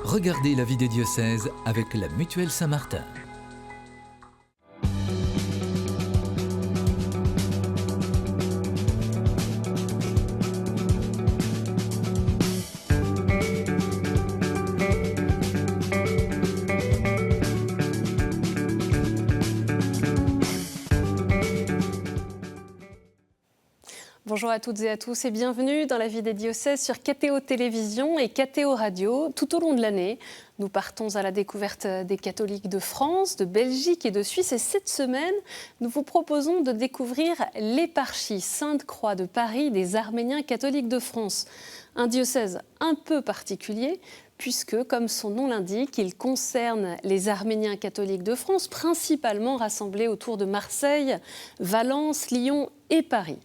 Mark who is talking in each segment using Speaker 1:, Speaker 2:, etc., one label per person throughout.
Speaker 1: Regardez la vie des diocèses avec la Mutuelle Saint-Martin.
Speaker 2: Bonjour à toutes et à tous et bienvenue dans la vie des diocèses sur KTO Télévision et KTO Radio. Tout au long de l'année, nous partons à la découverte des catholiques de France, de Belgique et de Suisse. Et cette semaine, nous vous proposons de découvrir l'éparchie Sainte-Croix de Paris des Arméniens catholiques de France. Un diocèse un peu particulier puisque, comme son nom l'indique, il concerne les Arméniens catholiques de France, principalement rassemblés autour de Marseille, Valence, Lyon et Paris.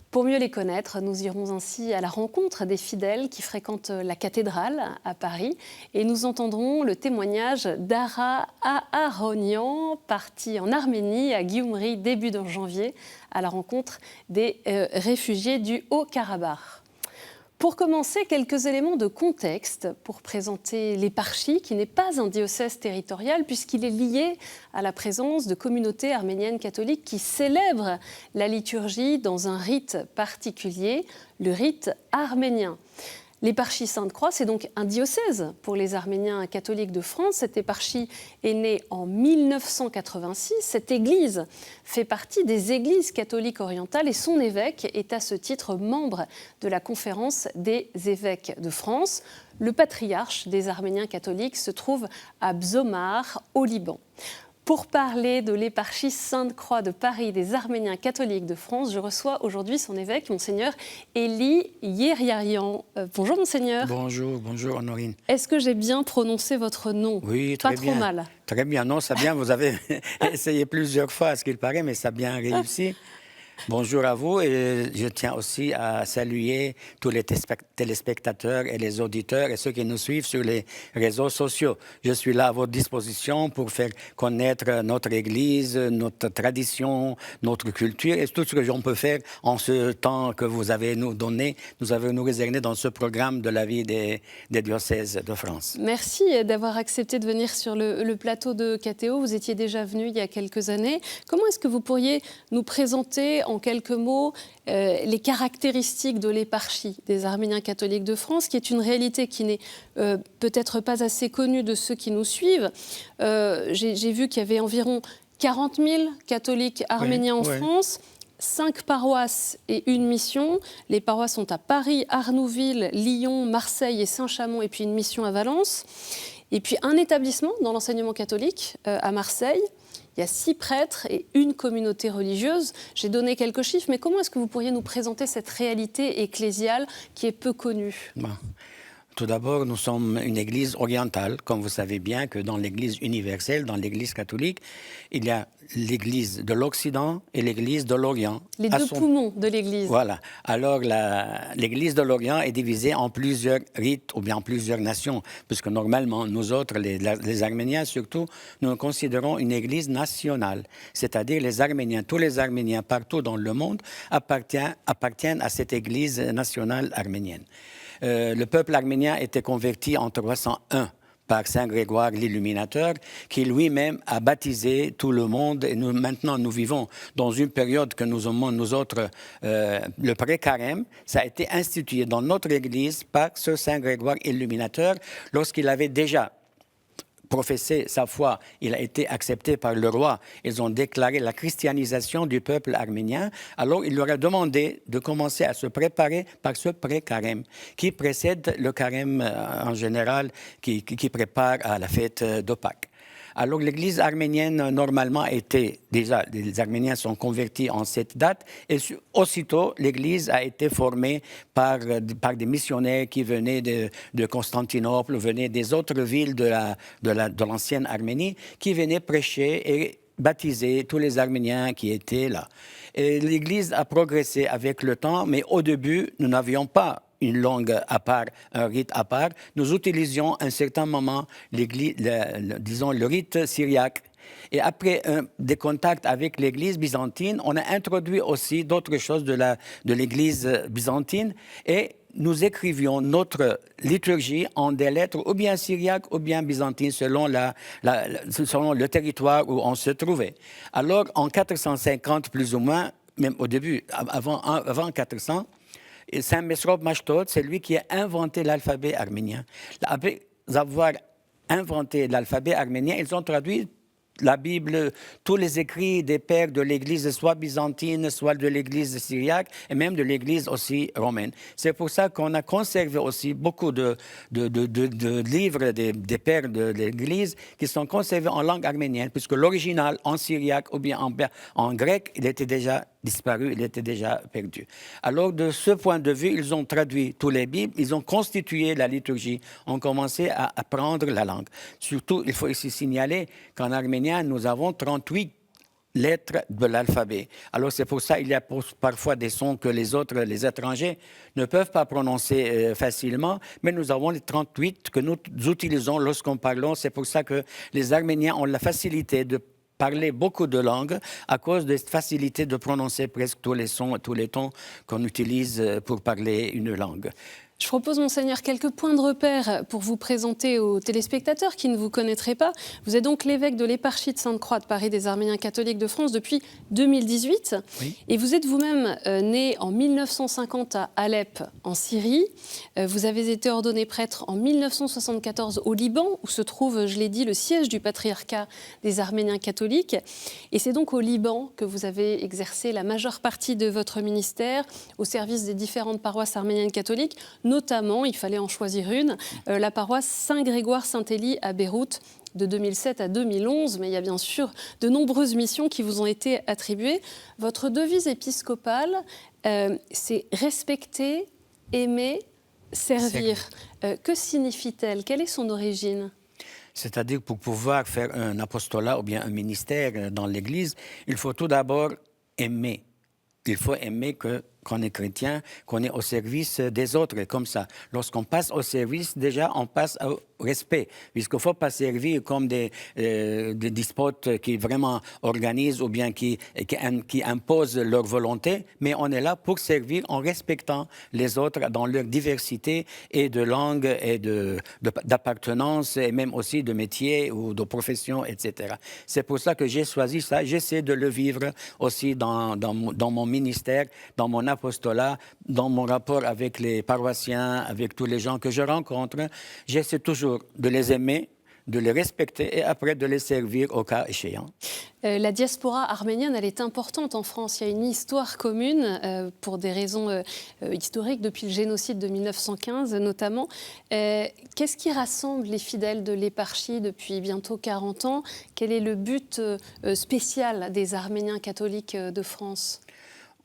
Speaker 2: Pour mieux les connaître, nous irons ainsi à la rencontre des fidèles qui fréquentent la cathédrale à Paris et nous entendrons le témoignage d'Ara Aharonian, parti en Arménie à Gyumri début de janvier à la rencontre des réfugiés du Haut-Karabakh. Pour commencer, quelques éléments de contexte pour présenter l'éparchie, qui n'est pas un diocèse territorial puisqu'il est lié à la présence de communautés arméniennes catholiques qui célèbrent la liturgie dans un rite particulier, le rite arménien. L'éparchie Sainte-Croix, c'est donc un diocèse pour les Arméniens catholiques de France. Cette éparchie est née en 1986. Cette église fait partie des églises catholiques orientales et son évêque est à ce titre membre de la conférence des évêques de France. Le patriarche des Arméniens catholiques se trouve à Bzomar, au Liban. Pour parler de l'éparchie Sainte-Croix de Paris des Arméniens catholiques de France, je reçois aujourd'hui son évêque, Monseigneur Élie Yeriarian. Bonjour Monseigneur.
Speaker 3: Bonjour Honorine.
Speaker 2: Est-ce que j'ai bien prononcé votre nom?
Speaker 3: Oui, très
Speaker 2: bien.
Speaker 3: Pas
Speaker 2: trop mal.
Speaker 3: Très bien, non, ça bien, vous avez essayé plusieurs fois, à ce qu'il paraît, mais ça a bien réussi. Bonjour à vous et je tiens aussi à saluer tous les téléspectateurs et les auditeurs et ceux qui nous suivent sur les réseaux sociaux. Je suis là à votre disposition pour faire connaître notre Église, notre tradition, notre culture et tout ce que l'on peut faire en ce temps que vous avez nous donné, nous avez nous réservé dans ce programme de la vie des diocèses de France.
Speaker 2: Merci d'avoir accepté de venir sur le plateau de KTO. Vous étiez déjà venu il y a quelques années. Comment est-ce que vous pourriez nous présenter en quelques mots les caractéristiques de l'éparchie des Arméniens catholiques de France, qui est une réalité qui n'est peut-être pas assez connue de ceux qui nous suivent. J'ai vu qu'il y avait environ 40 000 catholiques arméniens en France, 5 paroisses et une mission. Les paroisses sont à Paris, Arnouville, Lyon, Marseille et Saint-Chamond, et puis une mission à Valence. Et puis un établissement dans l'enseignement catholique à Marseille. Il y a 6 prêtres et une communauté religieuse. J'ai donné quelques chiffres, mais comment est-ce que vous pourriez nous présenter cette réalité ecclésiale qui est peu connue ?
Speaker 3: Tout d'abord, nous sommes une église orientale, comme vous savez bien que dans l'église universelle, dans l'église catholique, il y a l'église de l'Occident et l'église de l'Orient.
Speaker 2: Les deux poumons de l'église.
Speaker 3: Voilà. Alors, l'église de l'Orient est divisée en plusieurs rites ou bien en plusieurs nations, puisque normalement, nous autres, les Arméniens surtout, nous considérons une église nationale. C'est-à-dire les Arméniens, tous les Arméniens partout dans le monde appartiennent à cette église nationale arménienne. Le peuple arménien était converti en 301 par Saint Grégoire l'Illuminateur, qui lui-même a baptisé tout le monde. Et maintenant, nous vivons dans une période que nous autres, le pré-carême, ça a été institué dans notre Église par ce Saint Grégoire Illuminateur, lorsqu'il avait déjà professé sa foi, il a été accepté par le roi. Ils ont déclaré la christianisation du peuple arménien. Alors, il leur a demandé de commencer à se préparer par ce pré-carême, qui précède le carême en général, qui prépare à la fête de Pâques. Alors, l'église arménienne, normalement, déjà, les Arméniens sont convertis en cette date, et aussitôt, l'église a été formée par des missionnaires qui venaient de Constantinople, venaient des autres villes de l'ancienne Arménie, qui venaient prêcher et baptiser tous les Arméniens qui étaient là. Et l'église a progressé avec le temps, mais au début, nous n'avions pas une langue à part, un rite à part. Nous utilisions à un certain moment le rite syriaque. Et après des contacts avec l'Église byzantine, on a introduit aussi d'autres choses de l'Église byzantine. Et nous écrivions notre liturgie en des lettres ou bien syriaques ou bien byzantines selon, selon le territoire où on se trouvait. Alors, en 450 plus ou moins, même au début, avant 400, Saint Mesrop Mashtot, c'est lui qui a inventé l'alphabet arménien. Après avoir inventé l'alphabet arménien, ils ont traduit la Bible, tous les écrits des pères de l'Église, soit byzantine, soit de l'Église syriaque, et même de l'Église aussi romaine. C'est pour ça qu'on a conservé aussi beaucoup de livres des pères de l'Église qui sont conservés en langue arménienne, puisque l'original en syriaque ou bien en grec, il était déjà disparu, il était déjà perdu. Alors, de ce point de vue, ils ont traduit tous les Bibles, ils ont constitué la liturgie, ont commencé à apprendre la langue. Surtout, il faut ici signaler qu'en arménien, nous avons 38 lettres de l'alphabet. Alors, c'est pour ça qu'il y a parfois des sons que les étrangers, ne peuvent pas prononcer facilement, mais nous avons les 38 que nous utilisons lorsqu'on parle. C'est pour ça que les Arméniens ont la facilité de parler beaucoup de langues à cause de cette facilité de prononcer presque tous les sons, tous les tons qu'on utilise pour parler une langue.
Speaker 2: Je propose, Monseigneur, quelques points de repère pour vous présenter aux téléspectateurs qui ne vous connaîtraient pas. Vous êtes donc l'évêque de l'éparchie de Sainte-Croix de Paris des Arméniens catholiques de France depuis 2018. Oui. Et vous êtes vous-même né en 1950 à Alep, en Syrie. Vous avez été ordonné prêtre en 1974 au Liban, où se trouve, je l'ai dit, le siège du patriarcat des Arméniens catholiques. Et c'est donc au Liban que vous avez exercé la majeure partie de votre ministère au service des différentes paroisses arméniennes catholiques. Notamment, il fallait en choisir une, la paroisse Saint-Grégoire-Saint-Élie à Beyrouth de 2007 à 2011. Mais il y a bien sûr de nombreuses missions qui vous ont été attribuées. Votre devise épiscopale, c'est « respecter, aimer, servir ». Que signifie-t-elle? Quelle est son origine?
Speaker 3: C'est-à-dire, pour pouvoir faire un apostolat ou bien un ministère dans l'Église, il faut tout d'abord aimer. Il faut aimer qu'on est chrétien, qu'on est au service des autres, comme ça. Lorsqu'on passe au service, déjà, on passe au respect, puisqu'il ne faut pas servir comme des despotes qui vraiment organisent ou bien qui imposent leur volonté, mais on est là pour servir en respectant les autres dans leur diversité et de langue et d'appartenance et même aussi de métier ou de profession, etc. C'est pour ça que j'ai choisi ça. J'essaie de le vivre aussi dans mon ministère, dans mon apostolat, dans mon rapport avec les paroissiens, avec tous les gens que je rencontre. J'essaie toujours de les aimer, de les respecter et après de les servir au cas échéant.
Speaker 2: La diaspora arménienne, elle est importante en France. Il y a une histoire commune pour des raisons historiques depuis le génocide de 1915 notamment. Qu'est-ce qui rassemble les fidèles de l'éparchie depuis bientôt 40 ans? Quel est le but spécial des Arméniens catholiques de France?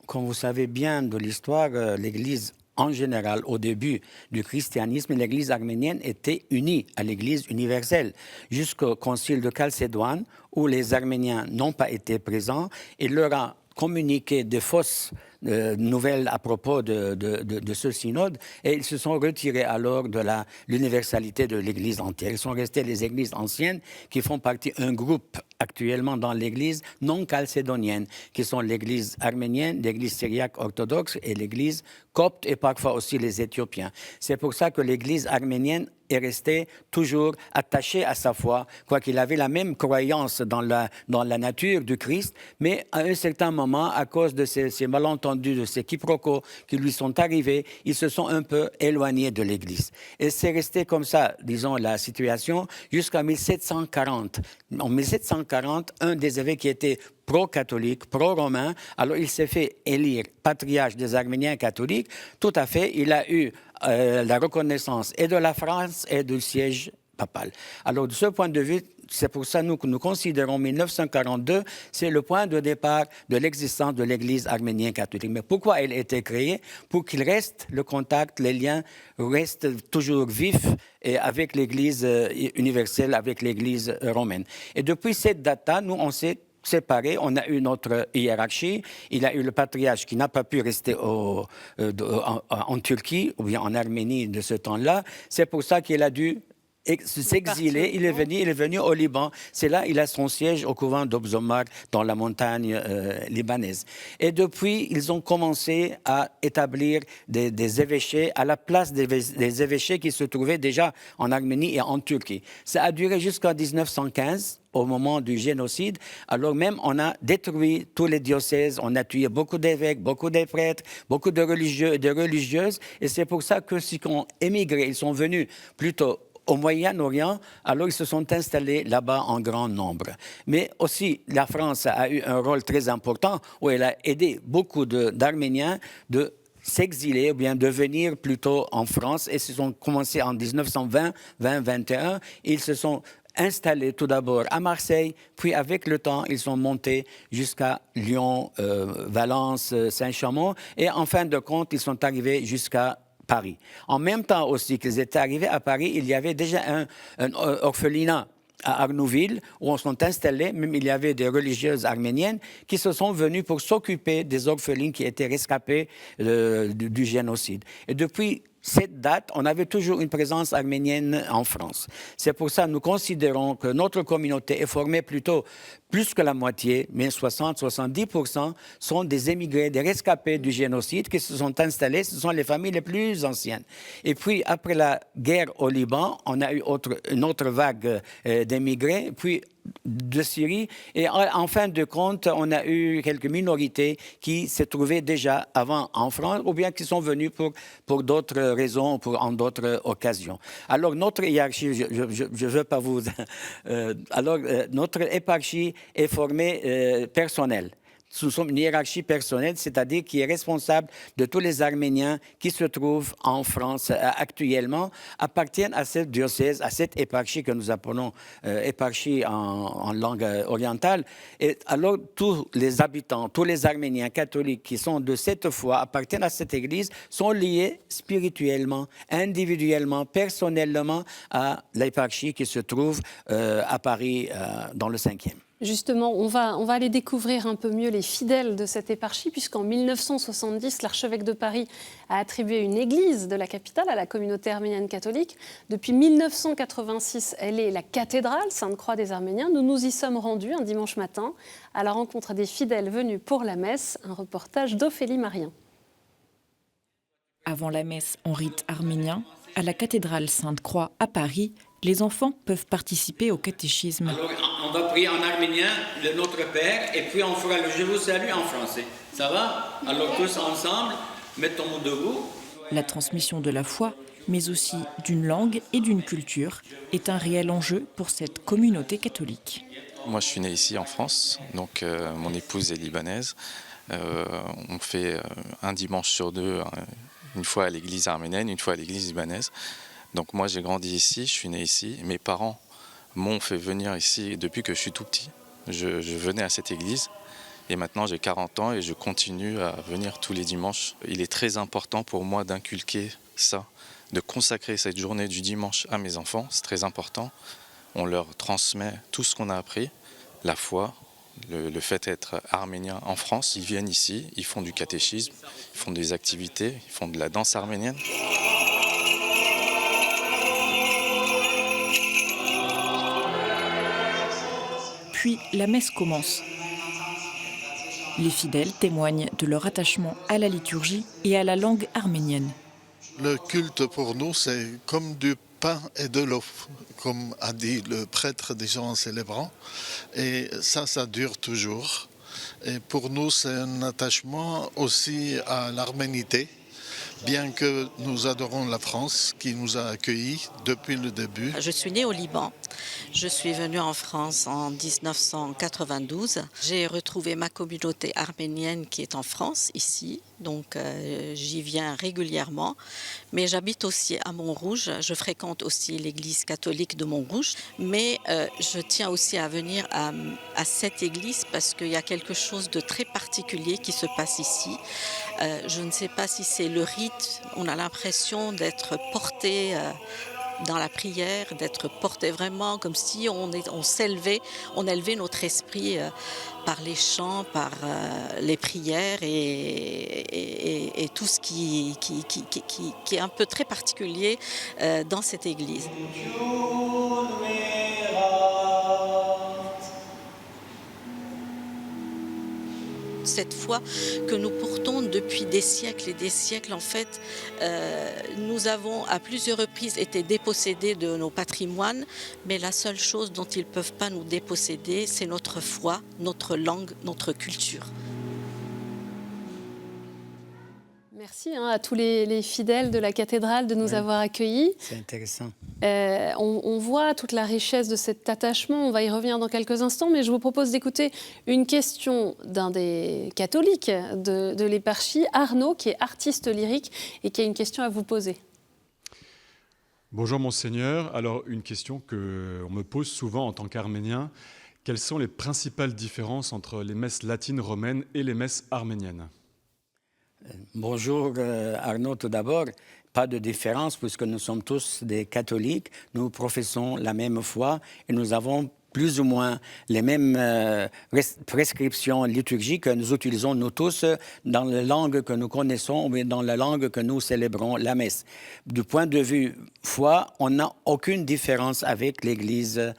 Speaker 3: Comme vous savez bien de l'histoire, l'Église en général, au début du christianisme, l'Église arménienne était unie à l'Église universelle jusqu'au concile de Chalcédoine où les Arméniens n'ont pas été présents. Il leur a communiqué de fausses nouvelles à propos de ce synode et ils se sont retirés alors de l'universalité de l'Église entière. Ils sont restés les églises anciennes qui font partie d'un groupe actuellement dans l'Église non chalcédonienne, qui sont l'Église arménienne, l'Église syriaque orthodoxe et l'Église copte et parfois aussi les Éthiopiens. C'est pour ça que l'Église arménienne est resté toujours attaché à sa foi, quoiqu'il avait la même croyance dans la nature du Christ, mais à un certain moment, à cause de ces malentendus, de ces quiproquos qui lui sont arrivés, ils se sont un peu éloignés de l'Église. Et c'est resté comme ça, disons, la situation, jusqu'en 1740. En 1740, un des évêques qui était pro-catholique, pro-romain, alors il s'est fait élire patriarche des Arméniens catholiques. Tout à fait, il a eu la reconnaissance et de la France et du siège papal. Alors, de ce point de vue, c'est pour ça que nous considérons 1942, c'est le point de départ de l'existence de l'Église arménienne catholique. Mais pourquoi elle a été créée? Pour qu'il reste le contact, les liens restent toujours vifs et avec l'Église universelle, avec l'Église romaine. Et depuis cette date-là, nous, on s'est séparés, on a eu notre hiérarchie, il a eu le patriarche qui n'a pas pu rester en Turquie ou bien en Arménie de ce temps-là, c'est pour ça qu'il a dû s'exiler. Il est venu au Liban. C'est là il a son siège au couvent d'Obzomar, dans la montagne libanaise. Et depuis, ils ont commencé à établir des évêchés à la place des évêchés qui se trouvaient déjà en Arménie et en Turquie. Ça a duré jusqu'en 1915. Au moment du génocide, alors même on a détruit tous les diocèses, on a tué beaucoup d'évêques, beaucoup de prêtres, beaucoup de religieux et de religieuses, et c'est pour ça que ceux qui ont émigré, ils sont venus plutôt au Moyen-Orient, alors ils se sont installés là-bas en grand nombre. Mais aussi, la France a eu un rôle très important où elle a aidé beaucoup d'Arméniens de s'exiler ou bien de venir plutôt en France, et ils ont commencé en 1920, 20-21, ils se sont installés tout d'abord à Marseille, puis avec le temps, ils sont montés jusqu'à Lyon, Valence, Saint-Chamond, et en fin de compte, ils sont arrivés jusqu'à Paris. En même temps aussi qu'ils étaient arrivés à Paris, il y avait déjà un orphelinat à Arnouville, où on s'est installés, même il y avait des religieuses arméniennes qui se sont venues pour s'occuper des orphelines qui étaient rescapées du génocide. Et depuis cette date, on avait toujours une présence arménienne en France. C'est pour ça que nous considérons que notre communauté est formée plutôt plus que la moitié, mais 60-70% sont des émigrés, des rescapés du génocide qui se sont installés. Ce sont les familles les plus anciennes. Et puis, après la guerre au Liban, on a eu une autre vague d'émigrés, puis de Syrie. Et en fin de compte, on a eu quelques minorités qui se trouvaient déjà avant en France ou bien qui sont venues pour d'autres raisons, en d'autres occasions. Alors, notre hiérarchie, je ne veux pas vous... notre éparchie est formée personnelle. Nous sommes une hiérarchie personnelle, c'est-à-dire qui est responsable de tous les Arméniens qui se trouvent en France actuellement, appartiennent à cette diocèse, à cette éparchie que nous appelons éparchie en langue orientale. Et alors, tous les habitants, tous les Arméniens catholiques qui sont de cette foi, appartiennent à cette église, sont liés spirituellement, individuellement, personnellement à l'éparchie qui se trouve à Paris dans le 5e.
Speaker 2: Justement, on va aller découvrir un peu mieux les fidèles de cette éparchie, puisqu'en 1970, l'archevêque de Paris a attribué une église de la capitale à la communauté arménienne catholique. Depuis 1986, elle est la cathédrale Sainte-Croix des Arméniens. Nous nous y sommes rendus un dimanche matin à la rencontre des fidèles venus pour la messe. Un reportage d'Ophélie Marien.
Speaker 4: Avant la messe en rite arménien, à la cathédrale Sainte-Croix à Paris, les enfants peuvent participer au catéchisme.
Speaker 3: Alors, on va prier en arménien le Notre Père et puis on fera le Je vous salue en français. Ça va? Alors tous ensemble, mettons-nous debout.
Speaker 4: La transmission de la foi, mais aussi d'une langue et d'une culture, est un réel enjeu pour cette communauté catholique.
Speaker 5: Moi, je suis né ici en France, donc mon épouse est libanaise. On fait un dimanche sur deux, une fois à l'église arménienne, une fois à l'église libanaise. Donc moi j'ai grandi ici, je suis né ici. Mes parents m'ont fait venir ici depuis que je suis tout petit. Je venais à cette église et maintenant j'ai 40 ans et je continue à venir tous les dimanches. Il est très important pour moi d'inculquer ça, de consacrer cette journée du dimanche à mes enfants. C'est très important. On leur transmet tout ce qu'on a appris, la foi, le fait d'être arménien en France. Ils viennent ici, ils font du catéchisme, ils font des activités, ils font de la danse arménienne.
Speaker 4: Puis la messe commence. Les fidèles témoignent de leur attachement à la liturgie et à la langue arménienne.
Speaker 6: Le culte pour nous, c'est comme du pain et de l'eau, comme a dit le prêtre déjà en célébrant. Et ça dure toujours. Et pour nous, c'est un attachement aussi à l'arménité, bien que nous adorons la France qui nous a accueillis depuis le début.
Speaker 7: Je suis née au Liban. Je suis venue en France en 1992. J'ai retrouvé ma communauté arménienne qui est en France, ici. Donc j'y viens régulièrement. Mais j'habite aussi à Montrouge. Je fréquente aussi l'église catholique de Montrouge. Mais je tiens aussi à venir à cette église parce qu'il y a quelque chose de très particulier qui se passe ici. Je ne sais pas si c'est le rite. On a l'impression d'être porté dans la prière, d'être porté vraiment comme si on élevait notre esprit par les chants, par les prières et tout ce qui est un peu très particulier dans cette église. cette foi que nous portons depuis des siècles et des siècles. En fait, nous avons à plusieurs reprises été dépossédés de nos patrimoines, mais la seule chose dont ils ne peuvent pas nous déposséder, c'est notre foi, notre langue, notre culture.
Speaker 2: Merci à tous les fidèles de la cathédrale de nous avoir accueillis.
Speaker 3: C'est intéressant.
Speaker 2: On voit toute la richesse de cet attachement. On va y revenir dans quelques instants, mais je vous propose d'écouter une question d'un des catholiques de l'éparchie, Arnaud, qui est artiste lyrique et qui a une question à vous poser.
Speaker 8: Bonjour Monseigneur. Alors, une question qu'on me pose souvent en tant qu'arménien. Quelles sont les principales différences entre les messes latines romaines et les messes arméniennes ?
Speaker 3: Bonjour Arnaud, tout d'abord. Pas de différence puisque nous sommes tous des catholiques. Nous professons la même foi et nous avons plus ou moins les mêmes prescriptions liturgiques que nous utilisons nous tous dans la langue que nous connaissons ou dans la langue que nous célébrons, la messe. Du point de vue foi, on n'a aucune différence avec l'Église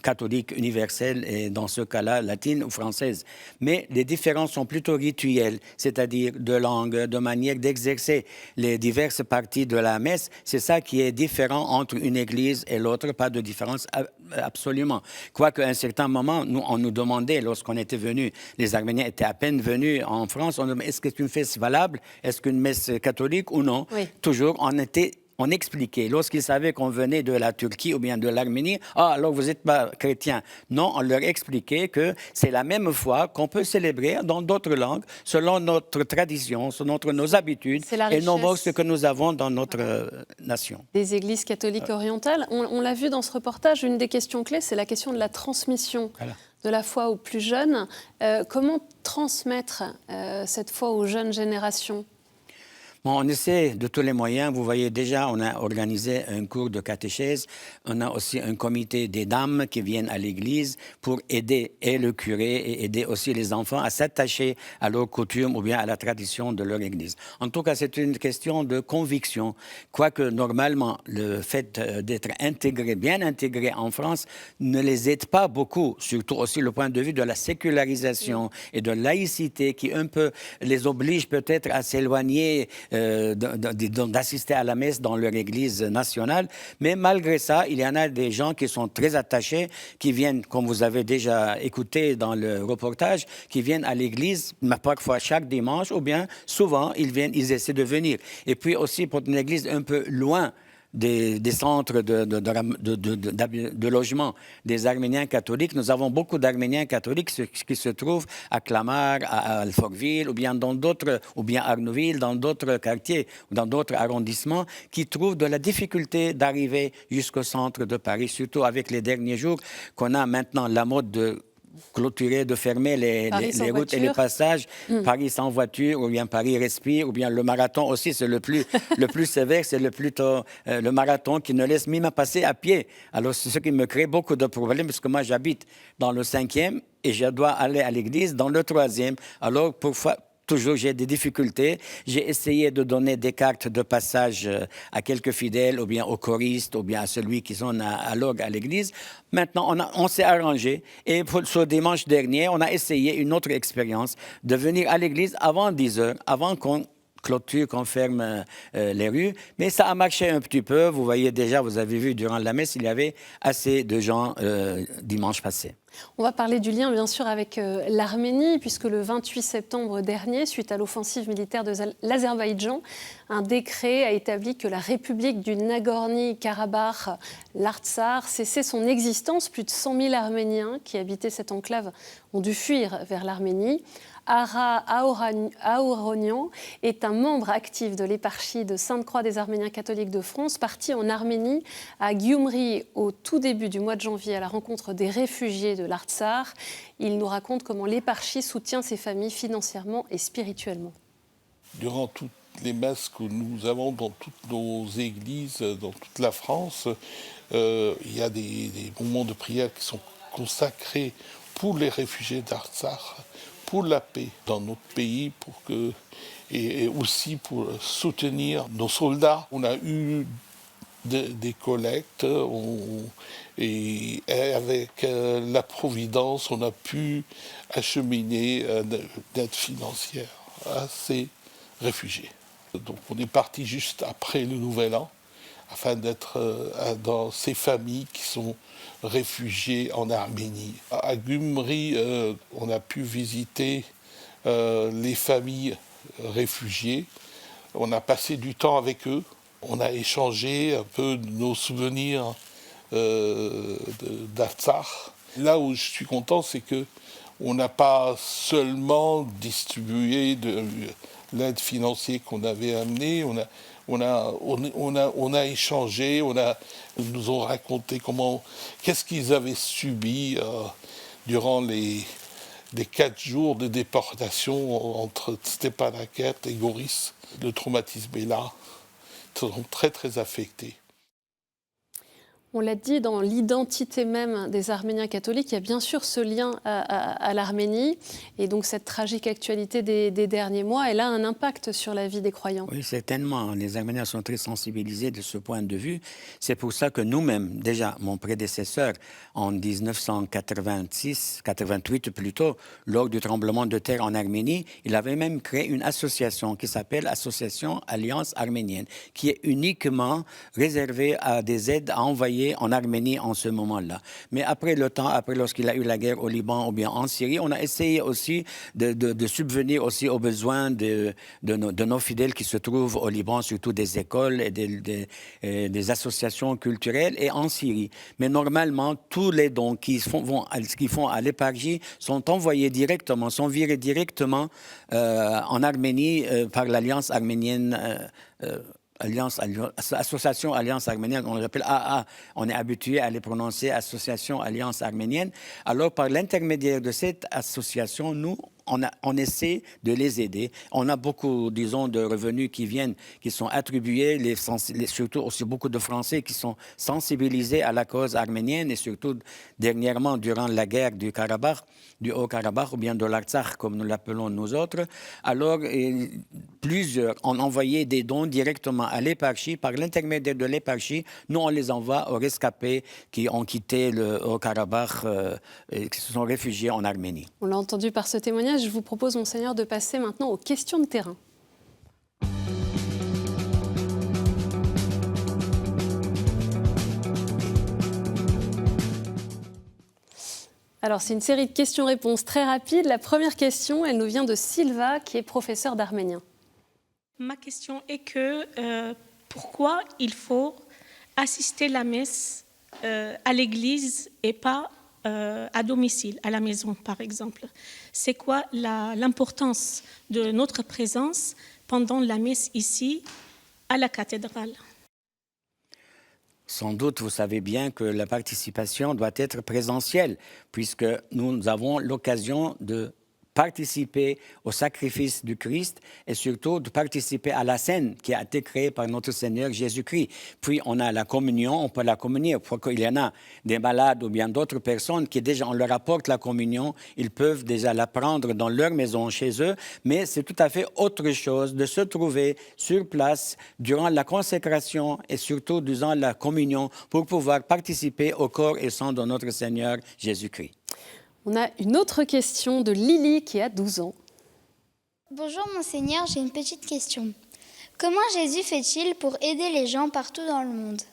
Speaker 3: catholique universelle et dans ce cas-là latine ou française. Mais les différences sont plutôt rituelles, c'est-à-dire de langue, de manière d'exercer les diverses parties de la messe. C'est ça qui est différent entre une Église et l'autre, pas de différence absolument. Quoique à un certain moment, on nous demandait, lorsqu'on était venus, les Arméniens étaient à peine venus en France, on nous demandait, est-ce que c'est une messe valable? Est-ce qu'une messe catholique ou non?
Speaker 2: Oui.
Speaker 3: Toujours, on expliquait, lorsqu'ils savaient qu'on venait de la Turquie ou bien de l'Arménie, alors vous n'êtes pas chrétien. Non, on leur expliquait que c'est la même foi qu'on peut célébrer dans d'autres langues, selon notre tradition, selon nos habitudes et nos mœurs que nous avons dans notre nation.
Speaker 2: Des églises catholiques orientales. On l'a vu dans ce reportage, une des questions clés, c'est la question de la transmission. Voilà. De la foi aux plus jeunes. Comment transmettre cette foi aux jeunes générations ?
Speaker 3: Bon, on essaie de tous les moyens. Vous voyez déjà, on a organisé un cours de catéchèse. On a aussi un comité des dames qui viennent à l'église pour aider et le curé et aider aussi les enfants à s'attacher à leur coutume ou bien à la tradition de leur église. En tout cas, c'est une question de conviction. Quoique normalement, le fait d'être intégré, bien intégré en France, ne les aide pas beaucoup, surtout aussi le point de vue de la sécularisation et de laïcité qui un peu les oblige peut-être à s'éloigner d'assister à la messe dans leur église nationale. Mais malgré ça, il y en a des gens qui sont très attachés, qui viennent, comme vous avez déjà écouté dans le reportage, qui viennent à l'église, parfois chaque dimanche, ou bien souvent, ils essaient de venir. Et puis aussi, pour une église un peu loin des centres de logement des Arméniens catholiques. Nous avons beaucoup d'Arméniens catholiques qui se trouvent à Clamart, à Alfortville, ou bien à Arnouville, dans d'autres quartiers, ou dans d'autres arrondissements, qui trouvent de la difficulté d'arriver jusqu'au centre de Paris, surtout avec les derniers jours qu'on a maintenant la mode de clôturer, de fermer les routes et les passages. Paris sans voiture, ou bien Paris respire, ou bien le marathon aussi, c'est le plus sévère, c'est le marathon qui ne laisse même passer à pied. Alors, c'est ce qui me crée beaucoup de problèmes, parce que moi, j'habite dans le 5e et je dois aller à l'église dans le 3e. Alors, parfois, toujours, j'ai des difficultés. J'ai essayé de donner des cartes de passage à quelques fidèles, ou bien aux choristes, ou bien à celui qui sont à l'orgue à l'église. Maintenant, on s'est arrangé. Et pour ce dimanche dernier, on a essayé une autre expérience de venir à l'église avant 10 heures, avant qu'on clôture, qu'on ferme les rues. Mais ça a marché un petit peu. Vous voyez déjà, vous avez vu durant la messe, il y avait assez de gens dimanche passé.
Speaker 2: On va parler du lien, bien sûr, avec l'Arménie, puisque le 28 septembre dernier, suite à l'offensive militaire de l'Azerbaïdjan, un décret a établi que la République du Nagorno-Karabakh, l'Artsakh, cessait son existence. Plus de 100 000 Arméniens qui habitaient cette enclave ont dû fuir vers l'Arménie. Ara Aouronian est un membre actif de l'éparchie de Sainte-Croix des Arméniens catholiques de France, parti en Arménie, à Gyumri, au tout début du mois de janvier, à la rencontre des réfugiés de l'Artsakh. Il nous raconte comment l'éparchie soutient ces familles financièrement et spirituellement.
Speaker 9: Durant toutes les messes que nous avons dans toutes nos églises, dans toute la France, il y a des moments de prière qui sont consacrés pour les réfugiés d'Artsakh, pour la paix dans notre pays, et aussi pour soutenir nos soldats. On a eu des collectes et avec la Providence, on a pu acheminer d'aide financière à ces réfugiés. Donc on est parti juste après le Nouvel An afin d'être dans ces familles qui sont réfugiées en Arménie. À Gyumri, on a pu visiter les familles réfugiées. On a passé du temps avec eux. On a échangé un peu de nos souvenirs d'Artsakh. Là où je suis content, c'est qu'on n'a pas seulement distribué de l'aide financière qu'on avait amenée, on a échangé, ils nous ont raconté qu'est-ce qu'ils avaient subi durant les 4 jours de déportation entre Stepanakert et Goris. Le traumatisme est là. Ils sont très très affectés.
Speaker 2: On l'a dit, dans l'identité même des Arméniens catholiques, il y a bien sûr ce lien à l'Arménie. Et donc cette tragique actualité des derniers mois, elle a un impact sur la vie des croyants.
Speaker 3: Oui, certainement. Les Arméniens sont très sensibilisés de ce point de vue. C'est pour ça que nous-mêmes, déjà, mon prédécesseur, en 1988 plutôt, lors du tremblement de terre en Arménie, il avait même créé une association qui s'appelle Association Alliance Arménienne, qui est uniquement réservée à des aides à envoyer en Arménie en ce moment-là. Mais après le temps, lorsqu'il a eu la guerre au Liban ou bien en Syrie, on a essayé aussi de subvenir aussi aux besoins de nos fidèles qui se trouvent au Liban, surtout des écoles et des associations culturelles, et en Syrie. Mais normalement, tous les dons qui font à l'épargie sont envoyés directement, sont virés directement en Arménie par l'Alliance arménienne. Association Alliance Arménienne, on l'appelle AA, on est habitué à les prononcer Association Alliance Arménienne. Alors, par l'intermédiaire de cette association, nous, on essaie de les aider. On a beaucoup, disons, de revenus qui sont attribués, surtout aussi beaucoup de Français qui sont sensibilisés à la cause arménienne et surtout dernièrement, durant la guerre du Karabakh, du Haut-Karabakh ou bien de l'Artsakh, comme nous l'appelons nous autres. Alors, plusieurs ont envoyé des dons directement à l'éparchie. Par l'intermédiaire de l'éparchie, nous, on les envoie aux rescapés qui ont quitté le Haut-Karabakh et qui se sont réfugiés en Arménie.
Speaker 2: On l'a entendu par ce témoignage. Je vous propose, Monseigneur, de passer maintenant aux questions de terrain. Alors, c'est une série de questions-réponses très rapides. La première question, elle nous vient de Silva, qui est professeure d'arménien.
Speaker 10: Ma question est pourquoi il faut assister à la messe à l'église et pas à domicile, à la maison, par exemple. C'est quoi l'importance de notre présence pendant la messe ici, à la cathédrale?
Speaker 3: Sans doute, vous savez bien que la participation doit être présentielle, puisque nous avons l'occasion de participer au sacrifice du Christ et surtout de participer à la scène qui a été créée par notre Seigneur Jésus-Christ. Puis on a la communion, on peut la communier. Pour qu'il y en a des malades ou bien d'autres personnes qui déjà, on leur apporte la communion, ils peuvent déjà la prendre dans leur maison, chez eux, mais c'est tout à fait autre chose de se trouver sur place durant la consécration et surtout durant la communion pour pouvoir participer au corps et sang de notre Seigneur Jésus-Christ.
Speaker 2: On a une autre question de Lily qui a 12 ans.
Speaker 11: Bonjour Monseigneur, j'ai une petite question. Comment Jésus fait-il pour aider les gens partout dans le monde ?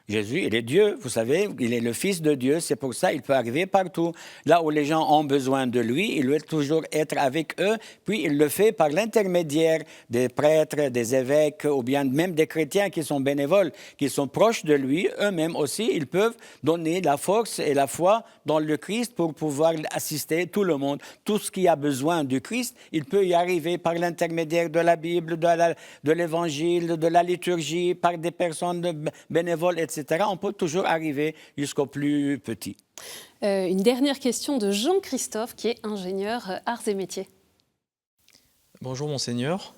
Speaker 3: Jésus, il est Dieu, vous savez, il est le Fils de Dieu, c'est pour ça qu'il peut arriver partout. Là où les gens ont besoin de lui, il veut toujours être avec eux, puis il le fait par l'intermédiaire des prêtres, des évêques, ou bien même des chrétiens qui sont bénévoles, qui sont proches de lui. Eux-mêmes aussi, ils peuvent donner la force et la foi dans le Christ pour pouvoir assister tout le monde. Tout ce qui a besoin du Christ, il peut y arriver par l'intermédiaire de la Bible, de l'Évangile, de la liturgie, par des personnes bénévoles, etc. On peut toujours arriver jusqu'au plus petit.
Speaker 2: Une dernière question de Jean-Christophe, qui est ingénieur arts et métiers.
Speaker 12: Bonjour Monseigneur.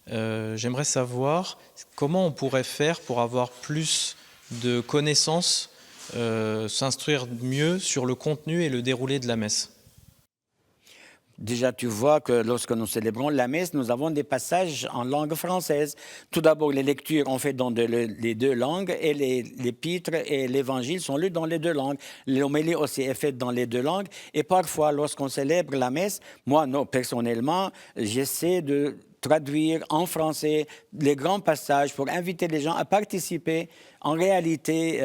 Speaker 12: J'aimerais savoir comment on pourrait faire pour avoir plus de connaissances, s'instruire mieux sur le contenu et le déroulé de la messe.
Speaker 3: Déjà, tu vois que lorsque nous célébrons la messe, nous avons des passages en langue française. Tout d'abord, les lectures on fait dans les deux langues et l'épître et l'évangile sont lus dans les deux langues. L'homélie aussi est faite dans les deux langues. Et parfois, lorsqu'on célèbre la messe, moi, non, personnellement, j'essaie de traduire en français les grands passages pour inviter les gens à participer en réalité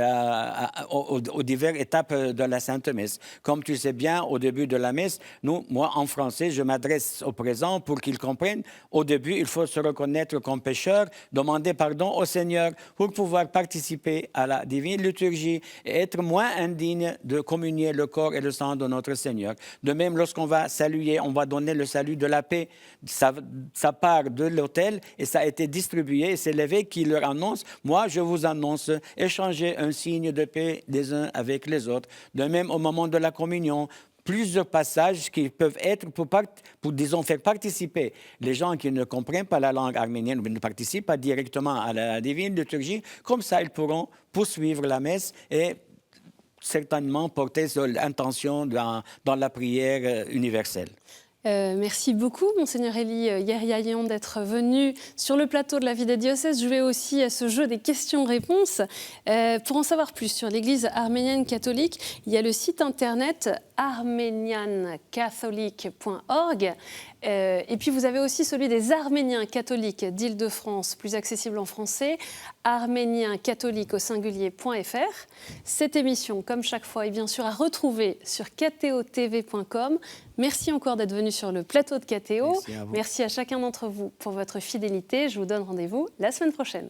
Speaker 3: aux diverses étapes de la Sainte Messe. Comme tu sais bien, au début de la messe, moi, en français, je m'adresse aux présents pour qu'ils comprennent. Au début, il faut se reconnaître comme pécheur, demander pardon au Seigneur pour pouvoir participer à la divine liturgie et être moins indigne de communier le corps et le sang de notre Seigneur. De même, lorsqu'on va saluer, on va donner le salut de la paix. Ça part de l'autel et ça a été distribué et c'est l'évêque qui leur annonce, moi, je vous annonce, échanger un signe de paix les uns avec les autres. De même, au moment de la communion, plusieurs passages qui peuvent être pour disons, faire participer les gens qui ne comprennent pas la langue arménienne ou ne participent pas directement à la divine liturgie. Comme ça, ils pourront poursuivre la messe et certainement porter l'intention dans la prière universelle.
Speaker 2: Merci beaucoup, Monseigneur Élie Yeryayan, d'être venu sur le plateau de la vie des diocèses. Jouer aussi à ce jeu des questions-réponses. Pour en savoir plus sur l'Église arménienne catholique, il y a le site internet armeniancatholic.org. Et puis vous avez aussi celui des Arméniens catholiques d'Île-de-France, plus accessible en français, arméniencatholique au singulier.fr. Cette émission, comme chaque fois, est bien sûr à retrouver sur kto.tv.com. Merci encore d'être venu sur le plateau de KTO. Merci à chacun d'entre vous pour votre fidélité. Je vous donne rendez-vous la semaine prochaine.